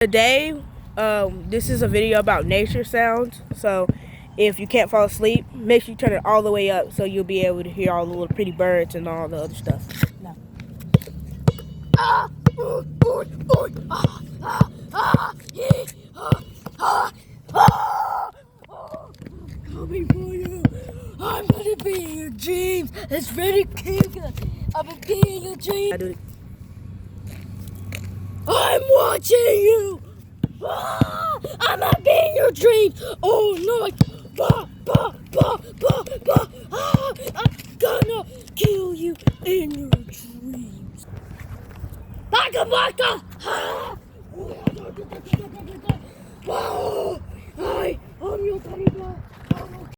Today, this is a video about nature sounds. So if you can't fall asleep, make sure you turn it all the way up so you'll be able to hear all the little pretty birds and all the other stuff. No. Coming for you. I'm gonna be in your dreams. It's Freddy Krueger. I'm gonna be in your dreams. I'm watching you. I'm gonna be in your dreams all night. I'm gonna kill you in your dreams. Baka baka!